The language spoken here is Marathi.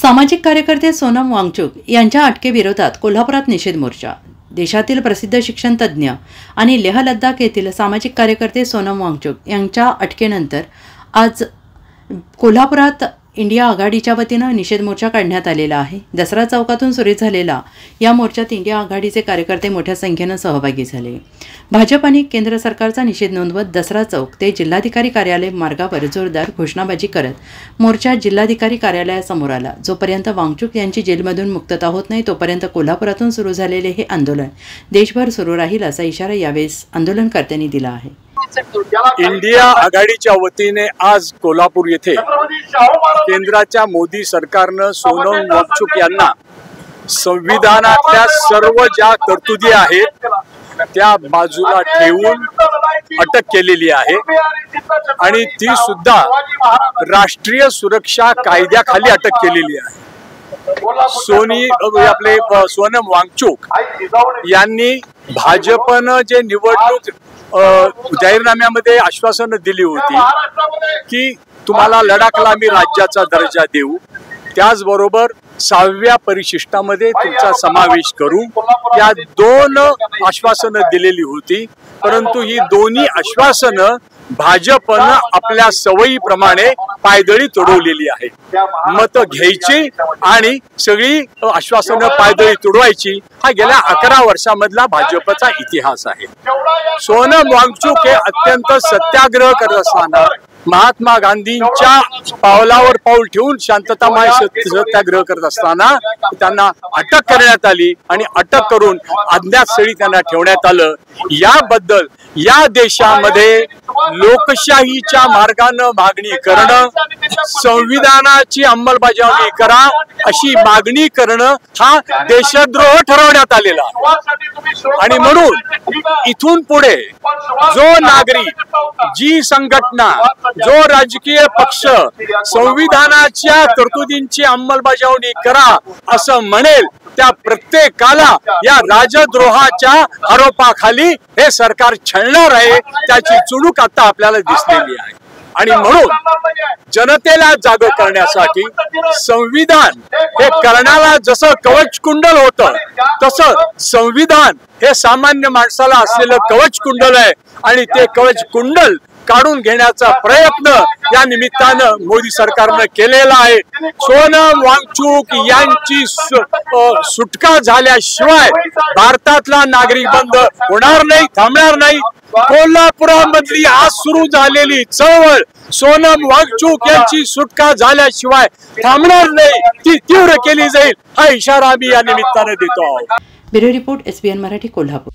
सामाजिक कार्यकर्ते सोनम वांगचुक यांच्या अटकेविरोधात कोल्हापुरात निषेध मोर्चा। देशातील प्रसिद्ध शिक्षण तज्ज्ञ आणि लेह लद्दाख येथील सामाजिक कार्यकर्ते सोनम वांगचुक यांच्या अटकेनंतर आज कोल्हापुरात इंडिया आघाडीच्या वतीनं निषेध मोर्चा काढण्यात आलेला आहे। दसरा चौकातून सुरू झालेला या मोर्चात इंडिया आघाडीचे कार्यकर्ते मोठ्या संख्येने सहभागी झाले। भाजप आणि केंद्र सरकारचा निषेध नोंदवत दसरा चौक ते जिल्हाधिकारी कार्यालय मार्गावर जोरदार घोषणाबाजी करत मोर्चा जिल्हाधिकारी कार्यालयासमोर आला। जोपर्यंत वांगचुक यांची जेलमधून मुक्तता होत नाही तोपर्यंत कोल्हापुरातून सुरू झालेले हे आंदोलन देशभर सुरू राहील असा इशारा यावेळी आंदोलनकर्त्यांनी दिला आहे। इंडिया आघाडीच्या वतीने आज कोल्हापूर येथे केंद्राच्या मोदी सरकारनं सोनम वांगचुक यांना संविधानातल्या सर्व ज्या तरतुदी आहेत त्या बाजूला ठेवून अटक केलेली आहे आणि ती सुद्धा राष्ट्रीय सुरक्षा कायद्याखाली अटक केलेली आहे। सोनम वांगचुक यांनी भाजपनं जे निवडणूक जाहीरनाम्यामध्ये आश्वासन दिली होती की तुम्हाला लडाखला आम्ही राज्याचा दर्जा देऊ, त्याचबरोबर 6व्या परिशिष्टामध्ये तुमचा समावेश करू, या दोन आश्वासनं दिलेली होती। परंतु ही दोन्ही आश्वासनं भाजपनं आपल्या सवयीप्रमाणे पायदळी तुडवलेली आहे। मत घ्यायची आणि सगळी आश्वासनं पायदळी तुडवायची हा गेल्या 11 वर्षामधला भाजपचा इतिहास आहे। सोनम वांगचुक हे अत्यंत सत्याग्रह करत असताना महात्मा गांधींच्या पावलावर पाऊल ठेवून शांततामय सत्याग्रह करत असताना त्यांना अटक करण्यात आली आणि अटक करून अज्ञात स्थळी त्यांना ठेवण्यात आलं। याबद्दल या देशामध्ये लोकशाहीच्या मार्गाने मागणी करणं, संविधानाची अंमलबजावणी करा अशी मागणी करणं हा देशद्रोह ठरवण्यात आलेला आणि म्हणून इथून पुढे जो नागरिक, जी संघटना, जो राजकीय पक्ष संविधानाच्या तरतुदींची अंमलबजावणी करा असं म्हणेल त्या प्रत्येकाला या राजद्रोहाच्या आरोपाखाली हे सरकार छळणार आहे। त्याची चुणूक आता आपल्याला दिसलेली आहे आणि म्हणून जनतेला जाग करण्यासाठी संविधान हे कर्णाला जसं कवच कुंडल होतं तसं संविधान हे सामान्य माणसाला असलेलं कवच कुंडल आहे आणि ते कवच कुंडल काढून घेण्याचा प्रयत्न या निमित्तानं मोदी सरकारनं केलेला आहे। सोनम वांगचुक यांची सुटका झाल्याशिवाय भारतातला नागरिक बंद होणार नाही, थांबणार नाही। कोल्हापुरामधली आज सुरू झालेली चळवळ सोनम वांगचुक यांची सुटका झाल्याशिवाय थांबणार नाही, ती तीव्र केली जाईल हा इशारा आम्ही या निमित्तानं देतो आहोत। Bureau report SBN Marathi Kolhapur.